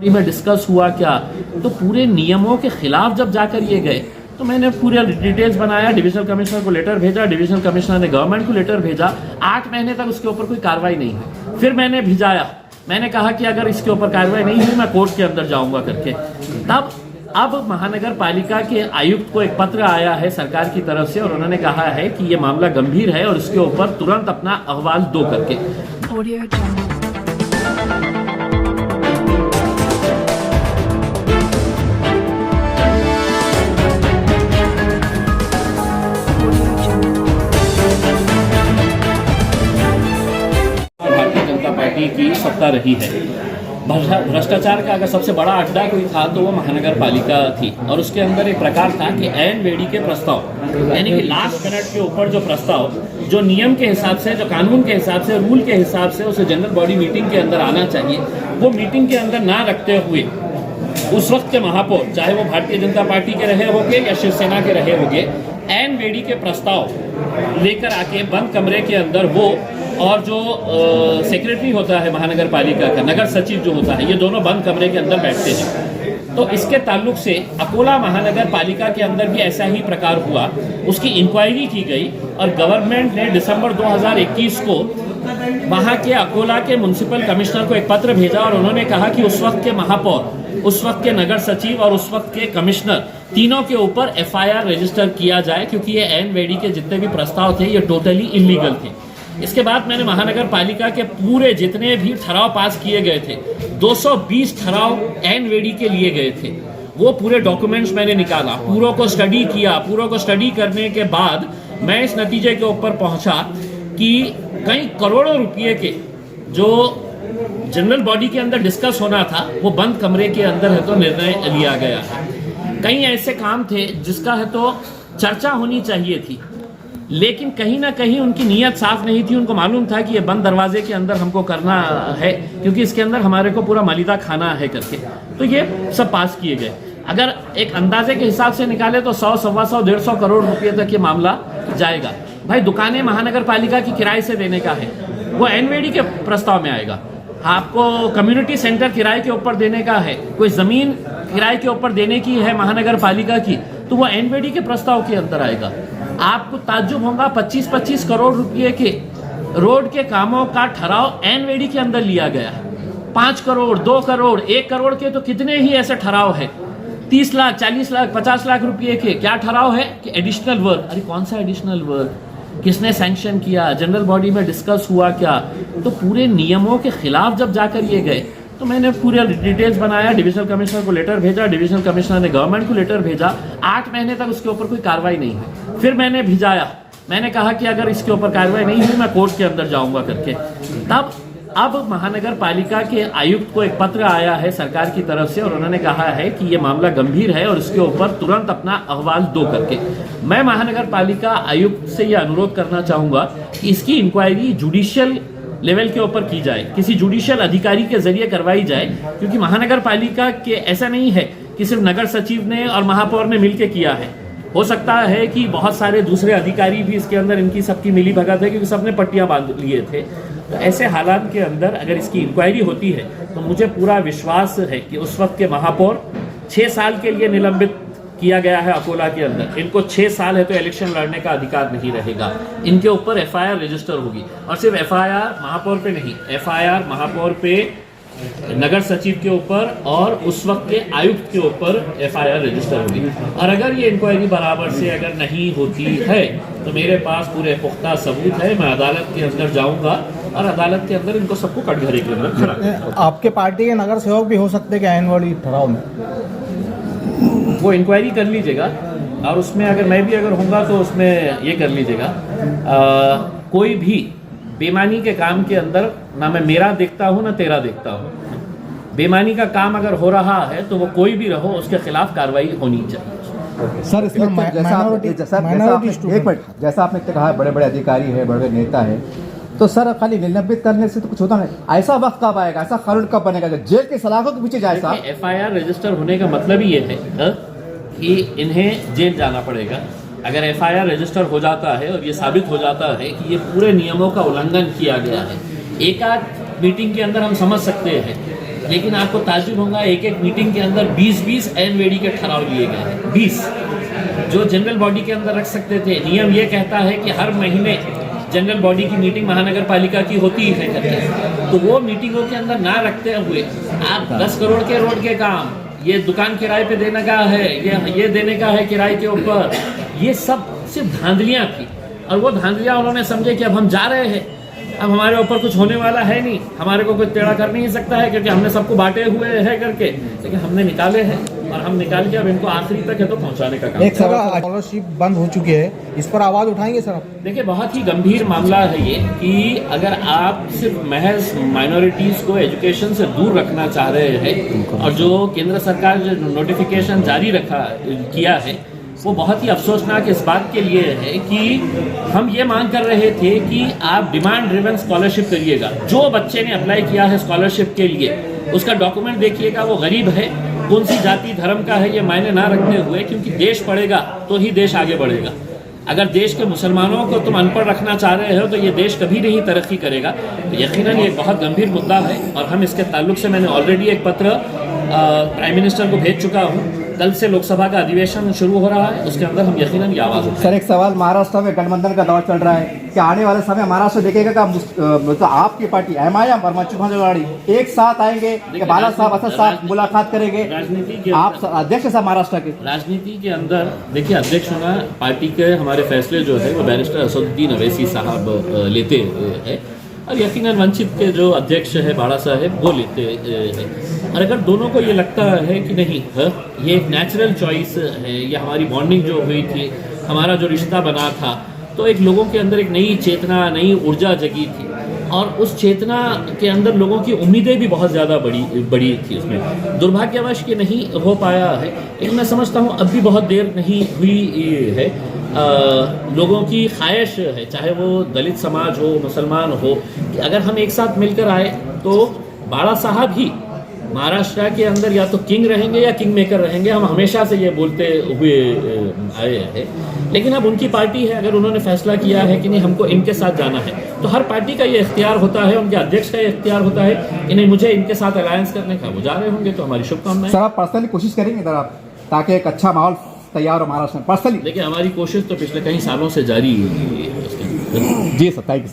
में डिस्कस हुआ क्या, तो पूरे नियमों के खिलाफ जब जाकर ये गए तो मैंने पूरे डिटेल्स बनाया, डिविजनल कमिश्नर को लेटर भेजा, डिविजनल कमिश्नर ने गवर्नमेंट को लेटर भेजा। 8 महीने तक उसके ऊपर कोई कार्रवाई नहीं हुई। फिर मैंने भिजाया, मैंने कहा कि अगर इसके ऊपर कार्रवाई नहीं हुई मैं कोर्ट के अंदर जाऊंगा करके। तब अब महानगर पालिका के आयुक्त को एक पत्र आया है सरकार की तरफ से और उन्होंने कहा है कि ये मामला गंभीर है और इसके ऊपर तुरंत अपना अहवाल दो करके। भारतीय जनता पार्टी की सत्ता रही है। भ्रष्टाचार का अगर सबसे बड़ा अड्डा कोई था तो वो महानगर पालिका थी और उसके अंदर एक प्रकार था कि एन वेडी के प्रस्ताव, यानी कि लास्ट मिनट के ऊपर जो प्रस्ताव जो नियम के हिसाब से, जो कानून के हिसाब से, रूल के हिसाब से उसे जनरल बॉडी मीटिंग के अंदर आना चाहिए, वो मीटिंग के अंदर ना रखते हुए उस वक्त के महापौर, चाहे वो भारतीय जनता पार्टी के रहे होंगे या शिवसेना के रहे होंगे, एन वेडी के प्रस्ताव लेकर आके बंद कमरे के अंदर वो और जो सेक्रेटरी होता है महानगर पालिका का, नगर सचिव जो होता है, ये दोनों बंद कमरे के अंदर बैठते हैं। तो इसके ताल्लुक से अकोला महानगर पालिका के अंदर भी ऐसा ही प्रकार हुआ। उसकी इंक्वायरी की गई और गवर्नमेंट ने दिसंबर 2021 को वहाँ के अकोला के म्युनिसिपल कमिश्नर को एक पत्र भेजा और उन्होंने कहा कि उस वक्त के महापौर, उस वक्त के नगर सचिव और उस वक्त के कमिश्नर तीनों के ऊपर FIR रजिस्टर किया जाए, क्योंकि ये एन वेडी के जितने भी प्रस्ताव थे ये टोटली इलीगल थे। इसके बाद मैंने महानगर पालिका के पूरे जितने भी ठराव पास किए गए थे, 220 ठराव एन वेडी के लिए गए थे, वो पूरे डॉक्यूमेंट्स मैंने निकाला, पूरों को स्टडी किया। पूरों को स्टडी करने के बाद मैं इस नतीजे के ऊपर पहुंचा कि कई करोड़ों रुपये के जो जनरल बॉडी के अंदर डिस्कस होना था वो बंद कमरे के अंदर है तो निर्णय लिया गया है। कई ऐसे काम थे जिसका है तो चर्चा होनी चाहिए थी, लेकिन कहीं ना कहीं उनकी नीयत साफ नहीं थी। उनको मालूम था कि ये बंद दरवाजे के अंदर हमको करना है, क्योंकि इसके अंदर हमारे को पूरा मलिदा खाना है करके, तो ये सब पास किए गए। अगर एक अंदाजे के हिसाब से निकाले तो 100, 125, 150 करोड़ रुपये तक ये मामला जाएगा। भाई दुकानें महानगर पालिका की किराए से देने का है, वो एनवेडी के प्रस्ताव में आएगा। आपको कम्युनिटी सेंटर किराए के ऊपर देने का है, कोई जमीन किराए के ऊपर देने की है महानगर पालिका की, तो वो एनवेडी के प्रस्ताव के अंदर आएगा। आपको ताज्जुब होगा, 25-25 करोड़ रुपए के रोड के कामों का ठहराव एनवेडी के अंदर लिया गया। 5 करोड़, 2 करोड़, 1 करोड़ के तो कितने ही ऐसे ठहराव है। 30 लाख, 40 लाख, 50 लाख रुपए के क्या ठहराव है कि एडिशनल वर्क। अरे कौन सा एडिशनल वर्क, किसने सैंक्शन किया, जनरल बॉडी में डिस्कस हुआ क्या? तो पूरे नियमों के खिलाफ जब जाकर ये गए तो मैंने पूरे डिटेल्स बनाया, डिविजनल कमिश्नर को लेटर भेजा, डिविजनल कमिश्नर ने गवर्नमेंट को लेटर भेजा। 8 महीने तक उसके ऊपर कोई कार्रवाई नहीं हुई। फिर मैंने भिजाया, मैंने कहा कि अगर इसके ऊपर कार्रवाई नहीं हुई मैं कोर्ट के अंदर जाऊंगा करके। तब अब महानगर पालिका के आयुक्त को एक पत्र आया है सरकार की तरफ से और उन्होंने कहा है कि ये मामला गंभीर है और इसके ऊपर तुरंत अपना अहवाल दो करके। मैं महानगर पालिका आयुक्त से ये अनुरोध करना चाहूँगा कि इसकी इंक्वायरी जुडिशियल लेवल के ऊपर की जाए, किसी जुडिशियल अधिकारी के जरिए करवाई जाए, क्योंकि महानगर पालिका के ऐसा नहीं है कि सिर्फ नगर सचिव ने और महापौर ने मिलकर किया है। हो सकता है कि बहुत सारे दूसरे अधिकारी भी इसके अंदर, इनकी सबकी मिली भगत है, क्योंकि सबने पट्टियां बांध लिए थे। तो ऐसे हालात के अंदर अगर इसकी इंक्वायरी होती है तो मुझे पूरा विश्वास है कि उस वक्त के महापौर 6 साल के लिए निलंबित किया गया है अकोला के अंदर, इनको 6 साल है तो इलेक्शन लड़ने का अधिकार नहीं रहेगा। इनके ऊपर FIR रजिस्टर होगी और सिर्फ FIR महापौर पे नहीं, FIR महापौर पे, नगर सचिव के ऊपर और उस वक्त के आयुक्त के ऊपर FIR रजिस्टर होगी। और अगर ये इंक्वायरी बराबर से अगर नहीं होती है तो मेरे पास पूरे पुख्ता सबूत है, मैं अदालत के अंदर जाऊंगा और अदालत के अंदर इनको सबको कटघरे के अंदर खड़ा। आपके पार्टी के नगर सेवक भी हो सकते हैं एन वाली ठहराव में? वो इंक्वायरी कर लीजिएगा और उसमें अगर मैं भी अगर होऊंगा तो उसमें ये कर लीजिएगा। कोई भी बेईमानी के काम के अंदर ना मैं मेरा देखता हूँ ना तेरा देखता हूँ। बेईमानी का काम अगर हो रहा है तो वो कोई भी रहो, उसके खिलाफ कार्रवाई होनी चाहिए। सर इसमें जैसा आपने कहा बड़े बड़े अधिकारी है, बड़े बड़े नेता है, तो सर खाली निलंबित करने से तो कुछ होता नहीं। ऐसा वक्त कब आएगा, ऐसा कानून कब बनेगा जेल के सलाखों के पीछे जाए? FIR रजिस्टर होने का मतलब ही ये है कि इन्हें जेल जाना पड़ेगा। अगर FIR रजिस्टर हो जाता है और ये साबित हो जाता है कि ये पूरे नियमों का उल्लंघन किया गया है, एक आध मीटिंग के अंदर हम समझ सकते हैं लेकिन आपको ताज्जुब होगा, एक एक मीटिंग के अंदर 20-20 एनवेडी के ठहराव लिए गए हैं। 20 जो जनरल बॉडी के अंदर रख सकते थे। नियम ये कहता है कि हर महीने जनरल बॉडी की मीटिंग महानगर पालिका की होती है करके, तो वो मीटिंगों के अंदर ना रखते हुए आप 10 करोड़ के रोड के काम, ये दुकान किराए पे देने का है, ये देने का है किराए के ऊपर, ये सब सिर्फ धांधलियाँ थी। और वो धांधलियाँ उन्होंने समझे कि अब हम जा रहे हैं, अब हमारे ऊपर कुछ होने वाला है नहीं, हमारे को कोई टेढ़ा कर नहीं सकता है क्योंकि हमने सबको बांटे हुए हैं करके, लेकिन हमने निकाले हैं और हम निकाल के अब इनको आखिरी तक है तो पहुंचाने का काम। एक सवाल, स्कॉलरशिप बंद हो चुकी है, इस पर आवाज उठाएंगे सर आप? देखिए, बहुत ही गंभीर मामला है ये कि अगर आप सिर्फ महज माइनॉरिटीज़ को एजुकेशन से दूर रखना चाह रहे हैं और जो केंद्र सरकार जो नोटिफिकेशन जारी किया है वो बहुत ही अफसोसनाक इस बात के लिए है कि हम ये मांग कर रहे थे कि आप डिमांड ड्रिवन स्कॉलरशिप करिएगा। जो बच्चे ने अप्लाई किया है स्कॉलरशिप के लिए उसका डॉक्यूमेंट देखिएगा, वो गरीब है, कौन सी जाति धर्म का है ये मायने ना रखते हुए, क्योंकि देश पढ़ेगा तो ही देश आगे बढ़ेगा। अगर देश के मुसलमानों को तुम अनपढ़ रखना चाह रहे हो तो ये देश कभी नहीं तरक्की करेगा। तो यकीनन ये एक बहुत गंभीर मुद्दा है और हम इसके ताल्लुक से मैंने ऑलरेडी एक पत्र प्राइम मिनिस्टर को भेज चुका हूँ। कल से लोकसभा का अधिवेशन शुरू हो रहा है, उसके अंदर हम यकीनन ये आवाज़ उठाएंगे। सर एक सवाल, महाराष्ट्र में गठबंधन का दौर चल रहा है, क्या आने वाले समय महाराष्ट्र देखेगा का मतलब आपकी पार्टी एमआईएम और मंचू भाजपाड़ी एक साथ आएंगे कि बाला साहब असद साहब मुलाकात करेंगे? राजनीति के आप अध्यक्ष साहब महाराष्ट्र के राजनीति के अंदर देखिए, अध्यक्ष होना पार्टी के हमारे फैसले जो है वो बैरिस्टर असदुद्दीन अवैसी साहब लेते हैं और यकीनन वंचित के जो अध्यक्ष है बाड़ा साहब वो लेते हैं। और अगर दोनों को ये लगता है कि नहीं ये एक नेचुरल चॉइस है, ये हमारी बॉन्डिंग जो हुई थी, हमारा जो रिश्ता बना था, तो एक लोगों के अंदर एक नई चेतना, नई ऊर्जा जगी थी और उस चेतना के अंदर लोगों की उम्मीदें भी बहुत ज़्यादा बड़ी थी। उसमें दुर्भाग्यवश ये नहीं हो पाया है, लेकिन मैं समझता हूँ अब भी बहुत देर नहीं हुई है। लोगों की ख्वाहिश है, चाहे वो दलित समाज हो, मुसलमान हो, कि अगर हम एक साथ मिलकर आए तो बाड़ा साहब ही महाराष्ट्र के अंदर या तो किंग रहेंगे या किंग मेकर रहेंगे। हम हमेशा से ये बोलते हुए आए हैं, लेकिन अब उनकी पार्टी है, अगर उन्होंने फैसला किया है कि नहीं हमको इनके साथ जाना है तो हर पार्टी का ये इख्तियार होता है, उनके अध्यक्ष का ये इख्तियार होता है कि नहीं मुझे इनके साथ अलायंस करने का। वो जा रहे होंगे तो हमारी शुभकामनाएं। सर आप पर्सनली कोशिश करेंगे सर आप ताकि एक अच्छा माहौल तैयार हो महाराष्ट्र में पर्सनली? देखिए, हमारी कोशिश तो पिछले कई सालों से जारी है। जी सर, थैंक यू।